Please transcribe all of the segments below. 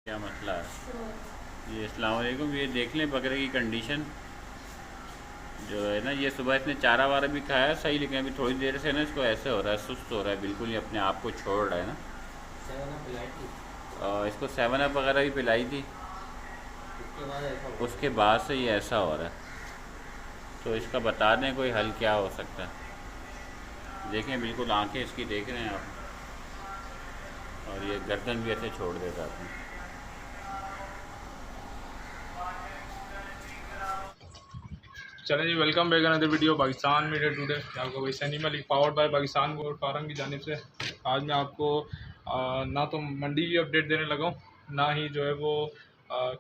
क्या मसला है ये। अस्सलाम वालेकुम। ये देख लें बकरे की कंडीशन जो है ना, ये सुबह इसने चारा वारा भी खाया सही, लेकिन अभी थोड़ी देर से ना इसको ऐसे हो रहा है, सुस्त हो रहा है, बिल्कुल ही अपने आप को छोड़ रहा है ना। सेवन अप पिलाई थी। और इसको 7 अप वगैरह भी पिलाई थी, उसके बाद ऐसा हुआ। उसके बाद से ये ऐसा हो रहा है। तो इसका बता दें कोई हल क्या हो सकता है। देखें बिल्कुल आंखें इसकी देख रहे हैं आप, और ये गर्दन भी ऐसे छोड़ देता है अपनी। चलें जी, welcome back another video Pakistan media today. आपको वैसे animal powered by Pakistan goat farm की जानिब से आज मैं आपको ना तो मंडी की अपडेट देने लगा हूँ, ना ही जो है वो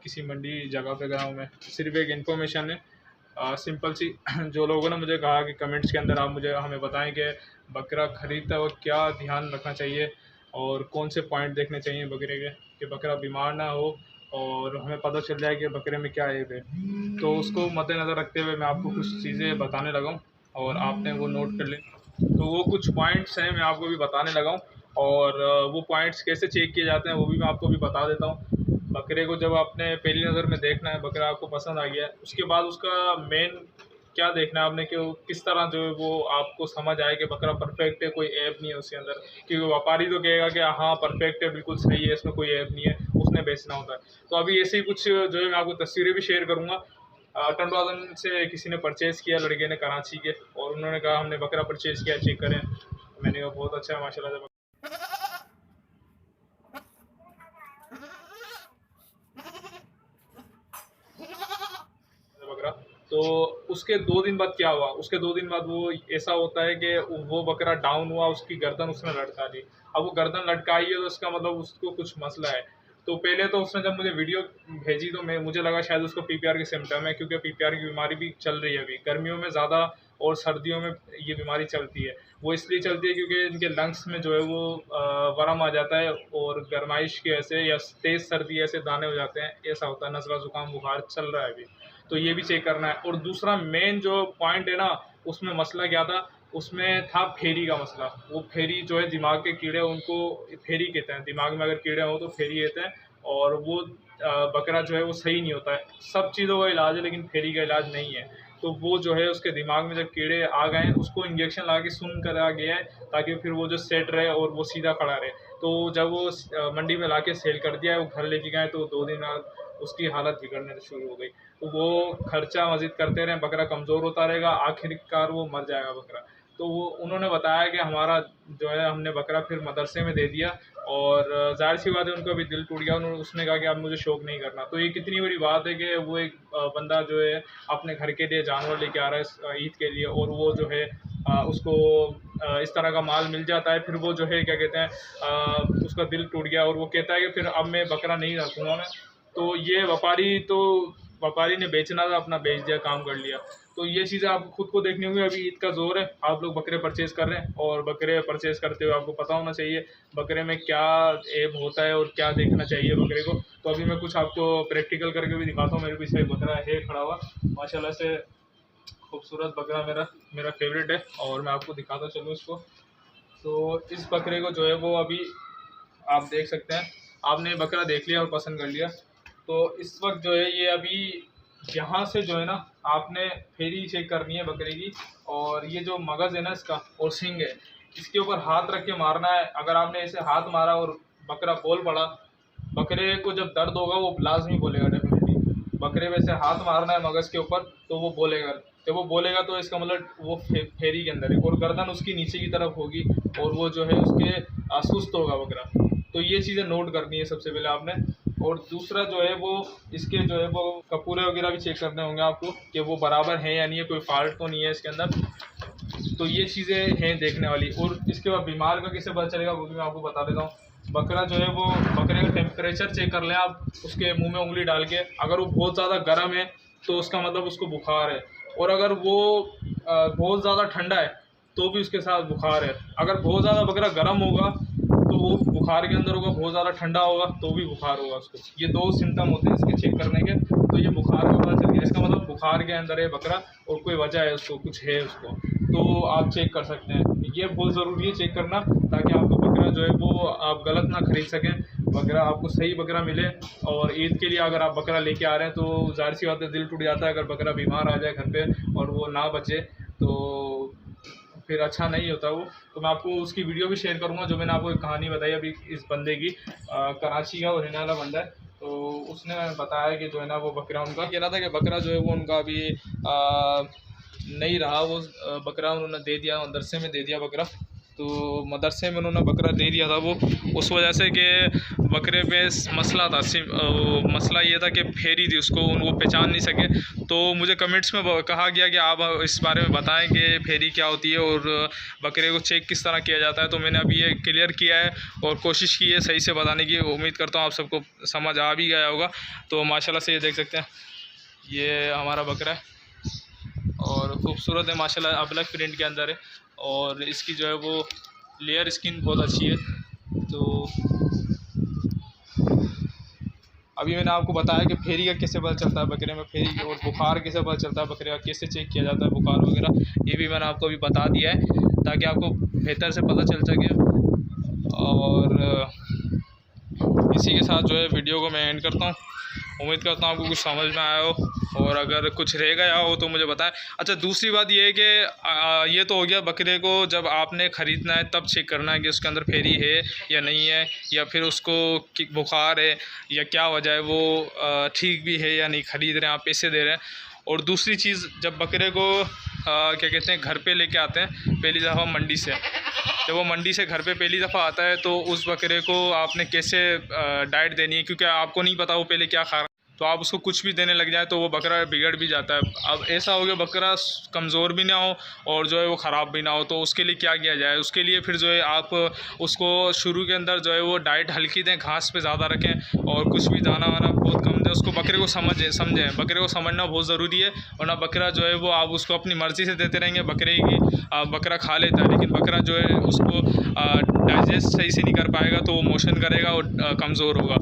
किसी मंडी जगह पे गया हूँ मैं। सिर्फ एक इन्फॉर्मेशन है सिंपल सी। जो लोगों ने मुझे कहा कि कमेंट्स के अंदर आप हमें बताएं कि बकरा ख़रीदते वक्त क्या ध्यान रखना चाहिए और कौन से पॉइंट देखने चाहिए बकरे के, कि बकरा बीमार ना हो और हमें पता चल जाए कि बकरे में क्या ऐब है। तो उसको मद्देनज़र रखते हुए मैं आपको कुछ चीज़ें बताने लगा हूँ और आपने वो नोट कर लें। तो वो कुछ पॉइंट्स हैं मैं आपको भी बताने लगा हूँ, और वो पॉइंट्स कैसे चेक किए जाते हैं वो भी मैं आपको भी बता देता हूँ। बकरे को जब आपने पहली नज़र में देखना है, बकरा आपको पसंद आ गया है, उसके बाद उसका मेन क्या देखना है आपने कि वो किस तरह जो है वो आपको समझ आए कि बकरा परफेक्ट है, कोई ऐप नहीं है उसके अंदर। क्योंकि व्यापारी तो कहेगा कि हाँ परफेक्ट है, बिल्कुल सही है, इसमें कोई ऐप नहीं है, उसने बेचना होता है। तो अभी ऐसे ही कुछ जो है मैं आपको तस्वीरें भी शेयर करूँगा। टंडवादन से किसी ने परचेज़ किया, लड़के ने, कराची के, और उन्होंने कहा हमने बकरा परचेज़ किया, चेक करें। मैंने कहा बहुत अच्छा है माशाल्लाह से बकरा। तो उसके 2 दिन बाद क्या हुआ, उसके 2 दिन बाद वो ऐसा होता है कि वो बकरा डाउन हुआ, उसकी गर्दन उसने लटका दी। अब वो गर्दन लटकाई है तो इसका मतलब उसको कुछ मसला है। तो पहले तो उसने जब मुझे वीडियो भेजी तो मुझे लगा शायद उसको पीपीआर के सिम्टम है, क्योंकि पीपीआर की बीमारी भी चल रही है अभी गर्मियों में ज़्यादा, और सर्दियों में ये बीमारी चलती है। वो इसलिए चलती है क्योंकि इनके लंग्स में जो है वो वरम आ जाता है, और गर्माइश की वजह से या तेज़ सर्दी ऐसे दाने हो जाते हैं, ऐसा होता है, नज़ला ज़ुकाम बुखार चल रहा है अभी। तो ये भी चेक करना है। और दूसरा मेन जो पॉइंट है ना, उसमें मसला क्या था, उसमें था फेरी का मसला। वो फेरी जो है, दिमाग के कीड़े, उनको फेरी कहते हैं। दिमाग में अगर कीड़े हो तो फेरी कहते हैं, और वो बकरा जो है वो सही नहीं होता है। सब चीज़ों का इलाज है लेकिन फेरी का इलाज नहीं है। तो वो जो है उसके दिमाग में जब कीड़े आ गए हैं, उसको इंजेक्शन लगा के सुन करा गया है, ताकि फिर वो जो सेट रहे और वो सीधा खड़ा रहे। तो जब वो मंडी में ला के सेल कर दिया है, वो घर लेके गए, तो 2 दिन बाद उसकी हालत बिगड़ने शुरू हो गई। तो वो खर्चा मज़ीद करते रहें, बकरा कमज़ोर होता रहेगा, आखिरकार वो मर जाएगा बकरा। तो वो उन्होंने बताया कि हमारा जो है, हमने बकरा फिर मदरसे में दे दिया, और ज़ाहिर सी बात है उनका भी दिल टूट गया। उसने कहा कि अब मुझे शौक़ नहीं करना। तो ये कितनी बड़ी बात है कि वो एक बंदा जो है अपने घर के लिए जानवर लेके आ रहा है ईद के लिए, और वो जो है उसको इस तरह का माल मिल जाता है, फिर वो जो है क्या कहते हैं, उसका दिल टूट गया, और वो कहता है कि फिर अब मैं बकरा नहीं रखूँगा मैं। तो ये व्यापारी ने बेचना था, अपना बेच दिया, काम कर लिया। तो ये चीज़ें आपको खुद को देखनी होगी। अभी ईद का ज़ोर है, आप लोग बकरे परचेज़ कर रहे हैं, और बकरे परचेज़ करते हुए आपको पता होना चाहिए बकरे में क्या ऐब होता है और क्या देखना चाहिए बकरे को। तो अभी मैं कुछ आपको प्रैक्टिकल करके भी दिखाता हूँ। मेरे पीछे एक बकरा है खड़ा हुआ, माशाल्लाह से खूबसूरत बकरा, मेरा फेवरेट है, और मैं आपको दिखाता चलूँ इसको। तो इस बकरे को जो है वो अभी आप देख सकते हैं। आपने बकरा देख लिया और पसंद कर लिया, तो इस वक्त जो है ये अभी यहाँ से जो है ना, आपने फेरी चेक करनी है बकरे की, और ये जो मगज़ है ना इसका और सींग है, इसके ऊपर हाथ रख के मारना है। अगर आपने ऐसे हाथ मारा और बकरा बोल पड़ा, बकरे को जब दर्द होगा वो लाजमी बोलेगा डेफिनेटली। बकरे में से हाथ मारना है मगज़ के ऊपर, तो वो बोलेगा। जब वो बोलेगा तो इसका मतलब वो फेरी के अंदर है, और गर्दन उसकी नीचे की तरफ होगी, और वो जो है उसके सुस्त होगा बकरा। तो ये चीज़ें नोट करनी है सबसे पहले आपने। और दूसरा जो है वो इसके जो है वो कपूरे वगैरह भी चेक करने होंगे आपको, कि वो बराबर हैं या नहीं है, कोई फॉल्ट तो नहीं है इसके अंदर। तो ये चीज़ें हैं देखने वाली। और इसके बाद बीमार का किससे पता चलेगा वो भी मैं आपको बता देता हूँ। बकरा जो है वो, बकरे का टेम्परेचर चेक कर लें आप, उसके मुंह में उंगली डाल के। अगर वो बहुत ज़्यादा गर्म है तो उसका मतलब उसको बुखार है, और अगर वो बहुत ज़्यादा ठंडा है तो भी उसके साथ बुखार है। अगर बहुत ज़्यादा बकरा गर्म होगा तो वो बुखार के अंदर होगा, बहुत ज़्यादा ठंडा होगा तो भी बुखार होगा उसको। ये 2 सिम्टम होते हैं इसके चेक करने के। तो ये बुखार का पता चल गया, इसका मतलब बुखार के अंदर है बकरा, और कोई वजह है उसको, कुछ है उसको। तो आप चेक कर सकते हैं, ये बहुत ज़रूरी है चेक करना, ताकि आपको बकरा जो है वो आप गलत ना ख़रीद सकें। बकरा आपको सही बकरा मिले। और ईद के लिए अगर आप बकरा लेके आ रहे हैं तो ज़ाहिर सी बात है दिल टूट जाता है अगर बकरा बीमार आ जाए घर पे और वो ना बचे तो फिर अच्छा नहीं होता वो। तो मैं आपको उसकी वीडियो भी शेयर करूंगा जो मैंने आपको एक कहानी बताई अभी इस बंदे की। कराची का वो रहने वाला बंदा है। तो उसने बताया कि जो है ना वो बकरा उनका कह रहा था कि बकरा जो है वो उनका अभी नहीं रहा, वो बकरा उन्होंने दे दिया, मदरसे में दे दिया बकरा। तो मदरसे में उन्होंने बकरा दे दिया था वो उस वजह से कि बकरे पे मसला था। मसला ये था कि फेरी थी उसको वो पहचान नहीं सके। तो मुझे कमेंट्स में कहा गया कि आप इस बारे में बताएं कि फेरी क्या होती है और बकरे को चेक किस तरह किया जाता है। तो मैंने अभी ये क्लियर किया है और कोशिश की है सही से बताने की। उम्मीद करता हूँ आप सबको समझ आ भी गया होगा। तो माशाल्लाह से ये देख सकते हैं, ये हमारा बकरा है और ख़ूबसूरत है माशाल्लाह, अबलग प्रिंट के अंदर है और इसकी जो है वो लेयर स्किन बहुत अच्छी है। तो अभी मैंने आपको बताया कि फेरी का कैसे पता चलता है बकरे में, फेरी और बुखार कैसे पता चलता है बकरे का, कैसे चेक किया जाता है बुखार वगैरह, ये भी मैंने आपको अभी बता दिया है ताकि आपको बेहतर से पता चल सके। और इसी के साथ जो है वीडियो को मैं एंड करता हूँ। उम्मीद करता हूँ आपको कुछ समझ में आया हो और अगर कुछ रह गया हो तो मुझे बताएं। अच्छा, दूसरी बात ये है कि ये तो हो गया बकरे को जब आपने ख़रीदना है तब चेक करना है कि उसके अंदर फेरी है या नहीं है, या फिर उसको बुखार है या क्या वजह है, वो ठीक भी है या नहीं, ख़रीद रहे हैं आप, पैसे दे रहे हैं। और दूसरी चीज़, जब बकरे को क्या कहते हैं घर पे लेके आते हैं पहली दफ़ा मंडी से, जब वो मंडी से घर पे पहली दफ़ा आता है तो उस बकरे को आपने कैसे डाइट देनी है, क्योंकि आपको नहीं पता वो पहले क्या खा रहा है। तो आप उसको कुछ भी देने लग जाए तो वो बकरा बिगड़ भी जाता है। अब ऐसा हो गया बकरा कमज़ोर भी ना हो और जो है वो ख़राब भी ना हो, तो उसके लिए क्या किया जाए? उसके लिए फिर जो है आप उसको शुरू के अंदर जो है वो डाइट हल्की दें, घास पे ज़्यादा रखें और कुछ भी दाना वाना बहुत कम दें। उसको बकरे को समझें, बकरे को समझना बहुत ज़रूरी है, वरना बकरा जो है वो आप उसको अपनी मर्ज़ी से देते रहेंगे, बकरा खा लेता है लेकिन बकरा जो है उसको डाइजेस्ट सही से नहीं कर पाएगा तो वो मोशन करेगा और कमज़ोर होगा।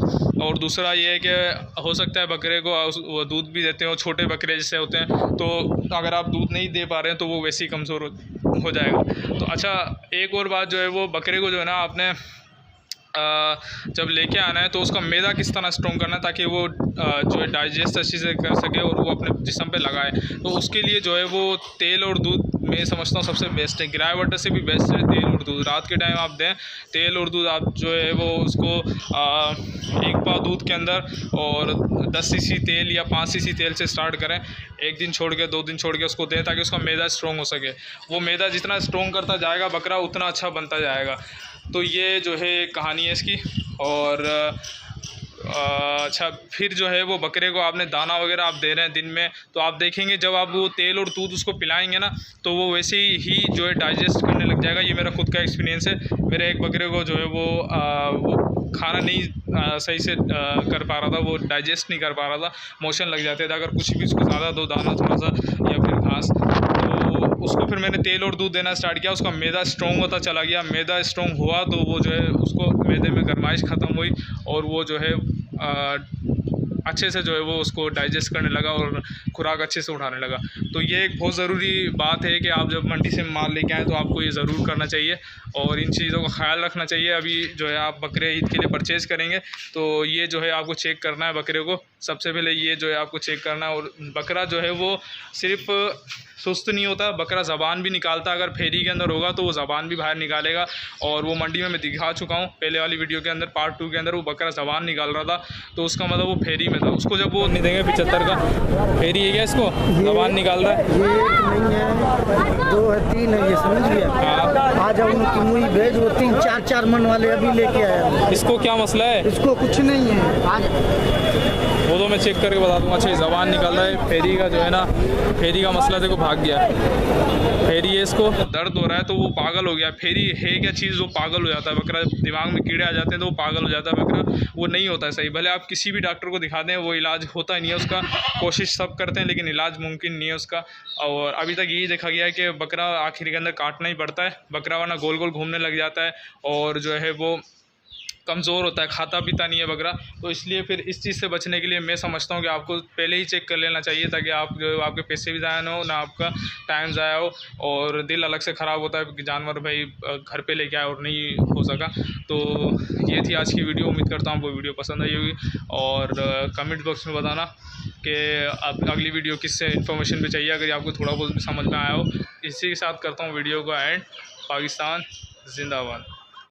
और दूसरा ये है कि हो सकता है बकरे को वो दूध भी देते हो, छोटे बकरे जैसे होते हैं, तो अगर आप दूध नहीं दे पा रहे हैं तो वो वैसे ही कमज़ोर हो जाएगा। तो अच्छा, एक और बात जो है वो बकरे को जो है ना आपने जब लेके आना है तो उसका मैदा किस तरह स्ट्रॉन्ग करना है ताकि वो जो है डाइजेस्ट अच्छे से कर सके और वो अपने जिस्म पे लगाए। तो उसके लिए जो है वो तेल और दूध मैं समझता हूँ सबसे बेस्ट है। गिराए वाटर से भी बेस्ट है तेल और दूध। रात के टाइम आप दें तेल और दूध, आप जो है वो उसको एक पाव दूध के अंदर और 10 सीसी तेल या 5 सीसी तेल से स्टार्ट करें। एक दिन छोड़ के 2 दिन छोड़ के उसको दें ताकि उसका मैदा स्ट्रॉन्ग हो सके। वो मैदा जितना स्ट्रॉन्ग करता जाएगा बकरा उतना अच्छा बनता जाएगा। तो ये जो है कहानी है इसकी। और अच्छा, फिर जो है वो बकरे को आपने दाना वगैरह आप दे रहे हैं दिन में, तो आप देखेंगे जब आप वो तेल और दूध उसको पिलाएंगे ना तो वो वैसे ही जो है डाइजेस्ट करने लग जाएगा। ये मेरा खुद का एक्सपीरियंस है। मेरे एक बकरे को जो है वो खाना नहीं सही से कर पा रहा था, वो डाइजेस्ट नहीं कर पा रहा था, मोशन लग जाते थे अगर कुछ भी उसको ज़्यादा दो, दाना थोड़ा सा या फिर घास। तो उसको फिर मैंने तेल और दूध देना स्टार्ट किया, उसका मैदा स्ट्रॉन्ग होता चला गया। मैदा स्ट्रॉन्ग हुआ तो वो जो है उसको मैदे में गर्माइश ख़त्म हुई और वो जो है अच्छे से जो है वो उसको डाइजेस्ट करने लगा और खुराक अच्छे से उठाने लगा। तो ये एक बहुत ज़रूरी बात है कि आप जब मंडी से माल लेके आएँ तो आपको ये ज़रूर करना चाहिए और इन चीज़ों का ख्याल रखना चाहिए। अभी जो है आप बकरे ईद के लिए परचेज़ करेंगे तो ये जो है आपको चेक करना है बकरे को। सबसे पहले ये जो है आपको चेक करना है। और बकरा जो है वो सिर्फ़ सुस्त नहीं होता, बकरा ज़बान भी निकालता। अगर फेरी के अंदर होगा तो वो ज़बान भी बाहर निकालेगा और वो मंडी में मैं दिखा चुका हूँ पहले वाली वीडियो के अंदर, पार्ट 2 के अंदर। वो बकरा ज़बान निकाल रहा था तो उसका मतलब वो फेरी में था। उसको जब वो नहीं देंगे 75 का फेरी है क्या, इसको ज़बान निकाल रहा है। ये एक नहीं है, 2 है, 3 है, ये समझ गया। आज हम उनकी मुई भेज, वो 3-4 मन वाले अभी लेके आया। इसको क्या मसला है? इसको कुछ नहीं है, वो तो मैं चेक करके बता दूँगा। अच्छा, ज़बान निकल रहा है फेरी का जो है ना, फेरी का मसला देखो भाग गया। फेरी है, इसको दर्द हो रहा है तो वो पागल हो गया। फेरी है क्या चीज़, वो पागल हो जाता है बकरा। दिमाग में कीड़े आ जाते हैं तो वो पागल हो जाता है बकरा, वो नहीं होता है सही। भले आप किसी भी डॉक्टर को दिखा दें वो इलाज होता ही नहीं है उसका। कोशिश सब करते हैं लेकिन इलाज मुमकिन नहीं है उसका। और अभी तक यही देखा गया है कि बकरा आखिर के अंदर काटना ही पड़ता है बकरा, वरना गोल गोल घूमने लग जाता है और जो है वो कमज़ोर होता है, खाता पीता नहीं है बकरा, तो इसलिए फिर इस चीज़ से बचने के लिए मैं समझता हूँ कि आपको पहले ही चेक कर लेना चाहिए, ताकि आपके पैसे भी ज़ाया ना हो, ना आपका टाइम ज़ाया हो, और दिल अलग से ख़राब होता है कि जानवर भाई घर पे लेके आए और नहीं हो सका। तो ये थी आज की वीडियो, उम्मीद करता हूँ आपको वीडियो पसंद आई होगी, और कमेंट बॉक्स में बताना कि आप अगली वीडियो किससे इन्फॉर्मेशन भी चाहिए, अगर आपको थोड़ा बहुत भी समझ में आया हो। इसी के साथ करता हूँ वीडियो को एंड। पाकिस्तान जिंदाबाद।